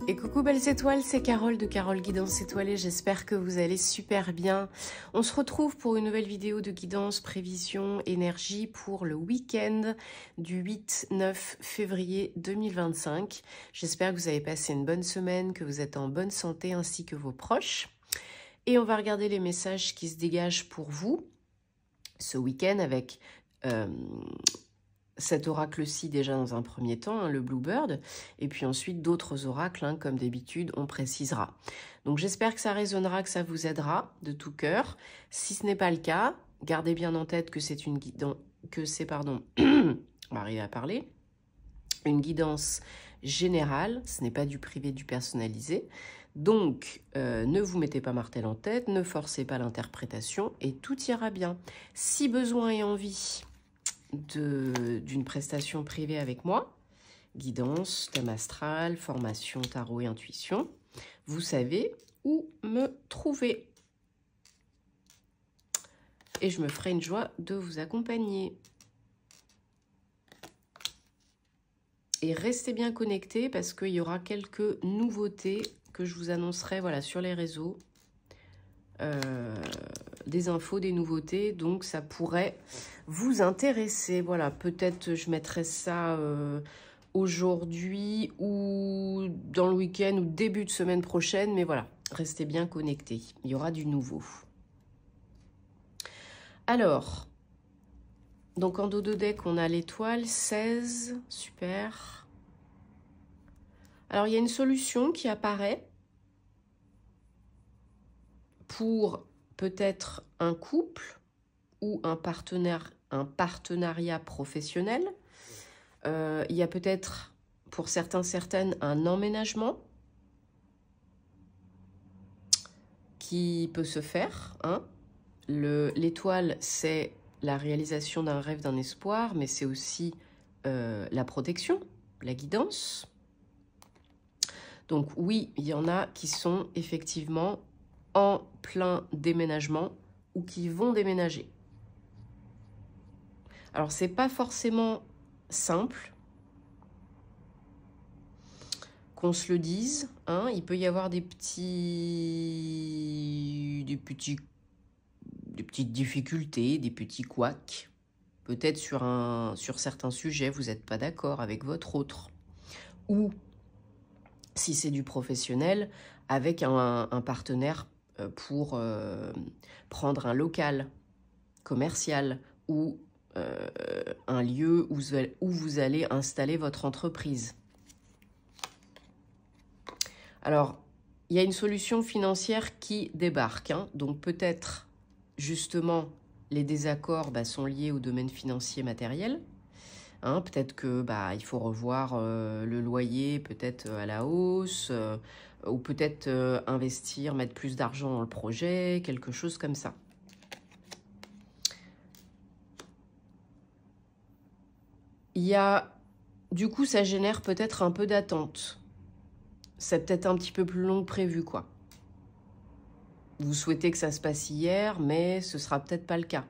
Et coucou belles étoiles, c'est Carole de Carole Guidance Étoilée, j'espère que vous allez super bien. On se retrouve pour une nouvelle vidéo de guidance, prévision, énergie pour le week-end du 8-9 février 2025. J'espère que vous avez passé une bonne semaine, que vous êtes en bonne santé ainsi que vos proches. Et on va regarder les messages qui se dégagent pour vous ce week-end avec cet oracle-ci déjà dans un premier temps, le Bluebird, et puis ensuite d'autres oracles, comme d'habitude, on précisera. Donc j'espère que ça résonnera, que ça vous aidera de tout cœur. Si ce n'est pas le cas, gardez bien en tête que c'est une guidance, on va arriver à parler, une guidance générale, ce n'est pas du privé, du personnalisé. Donc, ne vous mettez pas martel en tête, ne forcez pas l'interprétation et tout ira bien. Si besoin et envie d'une prestation privée avec moi, guidance, thème astral, formation, tarot et intuition, vous savez où me trouver. Et je me ferai une joie de vous accompagner. Et restez bien connectés parce qu'il y aura quelques nouveautés que je vous annoncerai sur les réseaux. Des infos, des nouveautés, donc ça pourrait vous intéresser. Voilà, peut-être je mettrai ça aujourd'hui ou dans le week-end ou début de semaine prochaine, mais voilà, restez bien connectés, il y aura du nouveau. Alors, donc en dos de deck, on a l'étoile 16, super. Alors, il y a une solution qui apparaît pour peut-être un couple ou un partenariat professionnel. Il y a peut-être, pour certaines, un emménagement qui peut se faire. L'étoile, c'est la réalisation d'un rêve, d'un espoir, mais c'est aussi la protection, la guidance. Donc oui, il y en a qui sont effectivement en plein déménagement ou qui vont déménager. Alors, c'est pas forcément simple qu'on se le dise. Il peut y avoir des petites difficultés, des petits couacs. Peut-être sur certains sujets, vous n'êtes pas d'accord avec votre autre. Ou, si c'est du professionnel, avec un partenaire pour prendre un local commercial ou un lieu où vous allez installer votre entreprise. Alors, il y a une solution financière qui débarque. Donc peut-être, justement, les désaccords sont liés au domaine financier matériel. Peut-être que il faut revoir le loyer, peut-être à la hausse, ou peut-être investir, mettre plus d'argent dans le projet, quelque chose comme ça. Du coup, ça génère peut-être un peu d'attente. C'est peut-être un petit peu plus long que prévu, quoi. Vous souhaitez que ça se passe hier, mais ce sera peut-être pas le cas.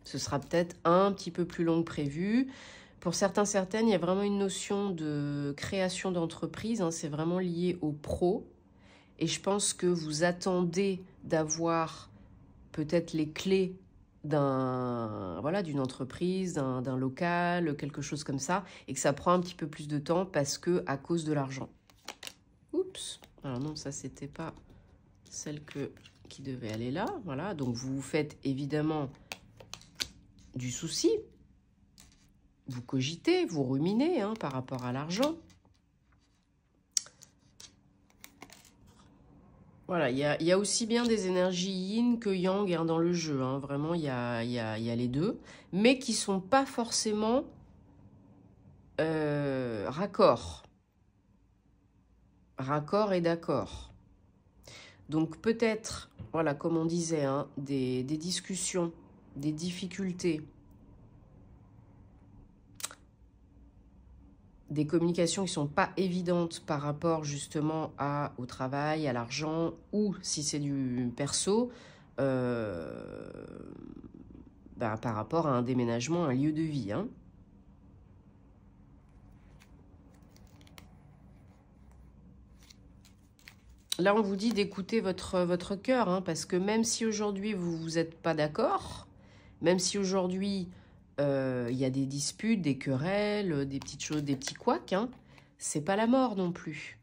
Ce sera peut-être un petit peu plus long que prévu. Pour certaines, il y a vraiment une notion de création d'entreprise. C'est vraiment lié au pro. Et je pense que vous attendez d'avoir peut-être les clés d'une entreprise, d'un local, quelque chose comme ça, et que ça prend un petit peu plus de temps parce que à cause de l'argent. Oups, alors non, ça c'était pas celle qui devait aller là, voilà, donc vous vous faites évidemment du souci, vous cogitez, vous ruminez par rapport à l'argent. Voilà, il y a aussi bien des énergies yin que yang dans le jeu. Vraiment, il y a les deux. Mais qui ne sont pas forcément raccords. Raccord et d'accord. Donc peut-être, voilà, comme on disait, des discussions, des difficultés, des communications qui ne sont pas évidentes par rapport justement au travail, à l'argent, ou si c'est du perso, par rapport à un déménagement, un lieu de vie. Là, on vous dit d'écouter votre cœur, hein, parce que même si aujourd'hui, vous n'êtes pas d'accord, même si aujourd'hui, il y a des disputes, des querelles, des petites choses, des petits couacs, hein, c'est pas la mort non plus.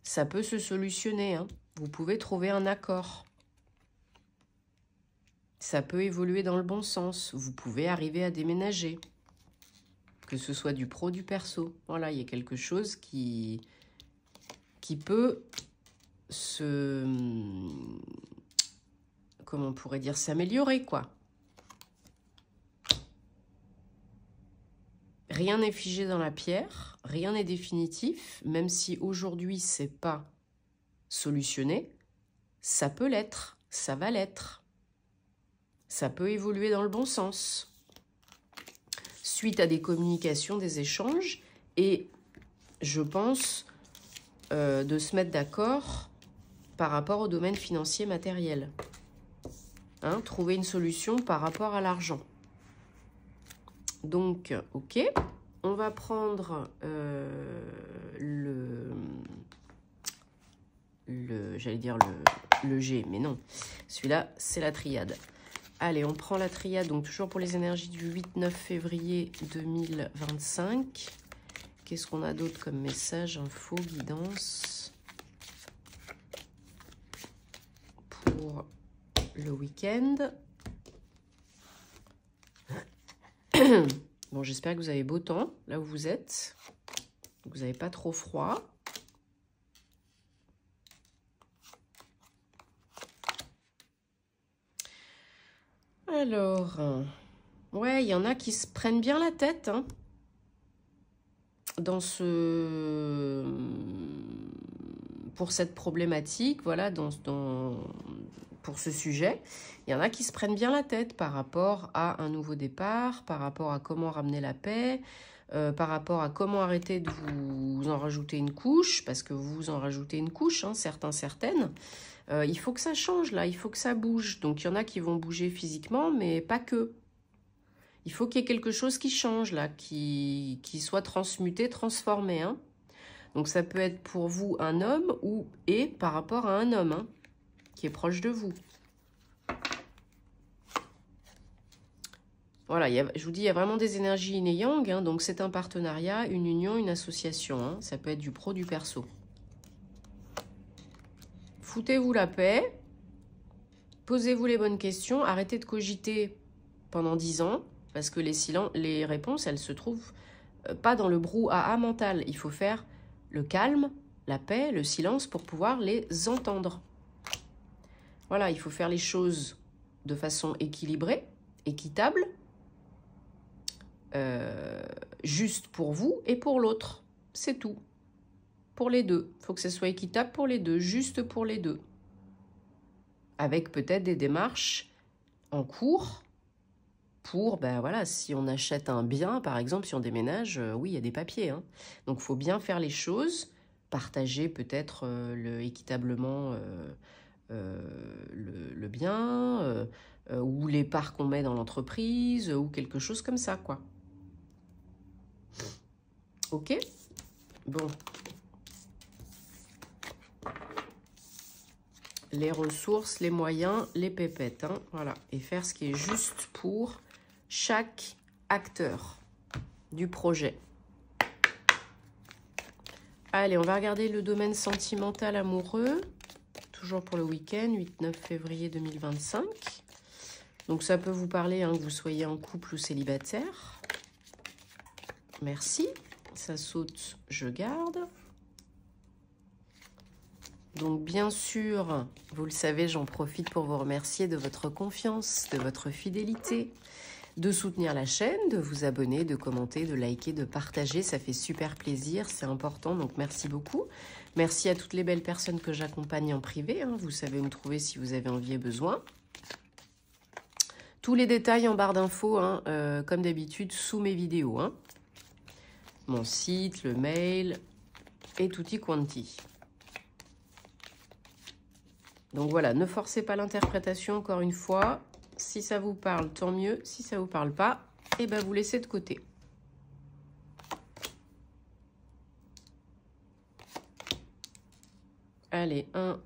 Ça peut se solutionner, hein. Vous pouvez trouver un accord. Ça peut évoluer dans le bon sens. Vous pouvez arriver à déménager. Que ce soit du pro, du perso. Voilà, il y a quelque chose qui peut se... Comment on pourrait dire? S'améliorer, quoi. Rien n'est figé dans la pierre. Rien n'est définitif. Même si aujourd'hui, c'est pas solutionné, ça peut l'être. Ça va l'être. Ça peut évoluer dans le bon sens. Suite à des communications, des échanges, et je pense de se mettre d'accord par rapport au domaine financier matériel. Hein, trouver une solution par rapport à l'argent. Donc, ok, on va prendre j'allais dire le G, mais non, celui-là, c'est la triade. Allez, on prend la triade, donc toujours pour les énergies du 8-9 février 2025. Qu'est-ce qu'on a d'autre comme message, info, guidance pour le week-end? Bon, j'espère que vous avez beau temps, là où vous êtes. Vous n'avez pas trop froid. Alors, ouais, il y en a qui se prennent bien la tête, hein, pour cette problématique, voilà, pour ce sujet. Il y en a qui se prennent bien la tête par rapport à un nouveau départ, par rapport à comment ramener la paix, par rapport à comment arrêter de vous en rajouter une couche, parce que vous en rajoutez une couche, hein, certains, certaines. Il faut que ça change, là, il faut que ça bouge. Donc, il y en a qui vont bouger physiquement, mais pas que. Il faut qu'il y ait quelque chose qui change, là, qui soit transmuté, transformé. Hein. Donc, ça peut être pour vous un homme et par rapport à un homme, hein, qui est proche de vous. Voilà, je vous dis, il y a vraiment des énergies yin et yang, hein, donc c'est un partenariat, une union, une association. Hein, ça peut être du pro, du perso. Foutez-vous la paix, posez-vous les bonnes questions, arrêtez de cogiter pendant 10 ans, parce que les réponses, elles se trouvent pas dans le brouhaha mental. Il faut faire le calme, la paix, le silence pour pouvoir les entendre. Voilà, il faut faire les choses de façon équilibrée, équitable, juste pour vous et pour l'autre. C'est tout. Pour les deux. Il faut que ce soit équitable pour les deux, juste pour les deux. Avec peut-être des démarches en cours pour, ben voilà, si on achète un bien, par exemple, si on déménage, oui, il y a des papiers. Hein. Donc, il faut bien faire les choses, partager peut-être équitablement le bien, ou les parts qu'on met dans l'entreprise, ou quelque chose comme ça, quoi. Ok? Bon. Les ressources, les moyens, les pépettes. Hein, voilà. Et faire ce qui est juste pour chaque acteur du projet. Allez, on va regarder le domaine sentimental amoureux. Toujours pour le week-end, 8-9 février 2025. Donc ça peut vous parler, hein, que vous soyez en couple ou célibataire. Merci. Ça saute, je garde. Donc bien sûr, vous le savez, j'en profite pour vous remercier de votre confiance, de votre fidélité, de soutenir la chaîne, de vous abonner, de commenter, de liker, de partager. Ça fait super plaisir, c'est important, donc merci beaucoup. Merci à toutes les belles personnes que j'accompagne en privé. Hein, vous savez où me trouver si vous avez envie et besoin. Tous les détails en barre d'infos, hein, comme d'habitude, sous mes vidéos. Hein. Mon site, le mail et tutti quanti. Donc voilà, ne forcez pas l'interprétation encore une fois. Si ça vous parle, tant mieux. Si ça ne vous parle pas, eh ben vous laissez de côté. Allez, 1,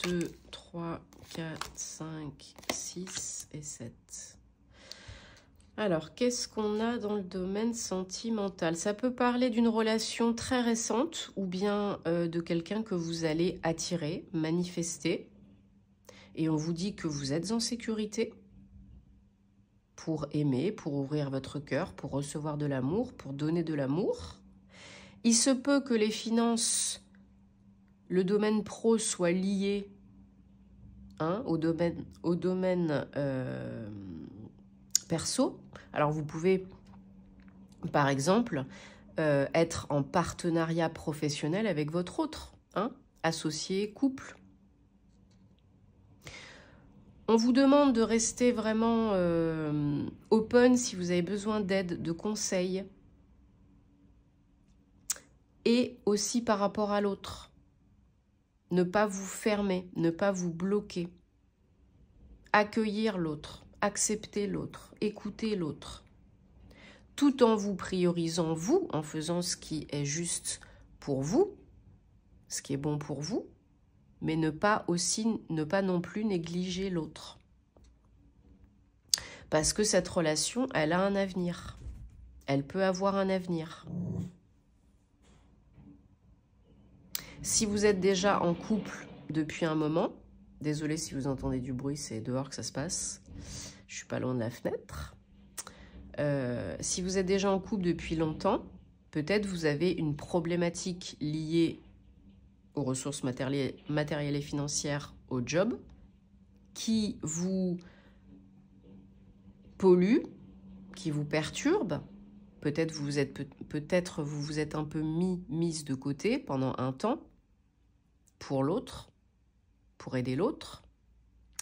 2, 3, 4, 5, 6 et 7. Alors, qu'est-ce qu'on a dans le domaine sentimental? Ça peut parler d'une relation très récente ou bien de quelqu'un que vous allez attirer, manifester. Et on vous dit que vous êtes en sécurité pour aimer, pour ouvrir votre cœur, pour recevoir de l'amour, pour donner de l'amour. Il se peut que les finances, le domaine pro soit lié au domaine perso. Alors vous pouvez, par exemple, être en partenariat professionnel avec votre autre, associé, couple. On vous demande de rester vraiment open si vous avez besoin d'aide, de conseils. Et aussi par rapport à l'autre. Ne pas vous fermer, ne pas vous bloquer. Accueillir l'autre, accepter l'autre, écouter l'autre. Tout en vous priorisant vous, en faisant ce qui est juste pour vous, ce qui est bon pour vous, mais ne pas non plus négliger l'autre. Parce que cette relation, elle a un avenir. Elle peut avoir un avenir. Si vous êtes déjà en couple depuis un moment, désolé si vous entendez du bruit, c'est dehors que ça se passe, je suis pas loin de la fenêtre. Si vous êtes déjà en couple depuis longtemps, peut-être vous avez une problématique liée aux ressources matérielles et financières, au job, qui vous pollue, qui vous perturbe. Peut-être vous vous êtes un peu mise de côté pendant un temps pour l'autre, pour aider l'autre.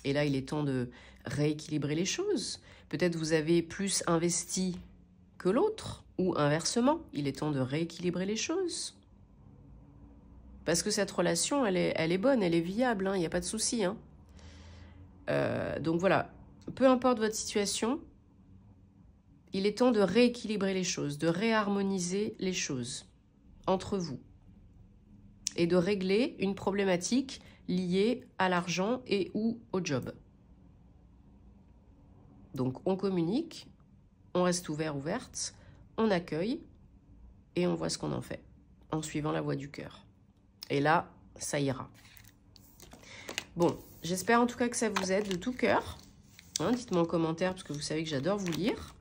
Et là, il est temps de rééquilibrer les choses. Peut-être vous avez plus investi que l'autre, ou inversement, il est temps de rééquilibrer les choses. Parce que cette relation, elle est bonne, elle est viable, il n'y a pas de souci. Donc voilà, peu importe votre situation, il est temps de rééquilibrer les choses, de réharmoniser les choses entre vous et de régler une problématique liée à l'argent et ou au job. Donc on communique, on reste ouverte, on accueille et on voit ce qu'on en fait en suivant la voie du cœur. Et là, ça ira. Bon, j'espère en tout cas que ça vous aide de tout cœur. Dites-moi en commentaire parce que vous savez que j'adore vous lire.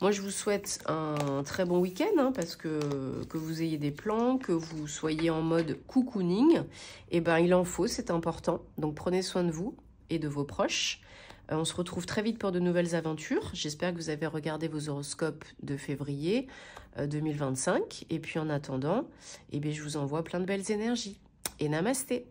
Moi, je vous souhaite un très bon week-end parce que vous ayez des plans, que vous soyez en mode cocooning. Eh bien, il en faut, c'est important. Donc, prenez soin de vous et de vos proches. On se retrouve très vite pour de nouvelles aventures. J'espère que vous avez regardé vos horoscopes de février 2025. Et puis, en attendant, eh bien, je vous envoie plein de belles énergies. Et namasté!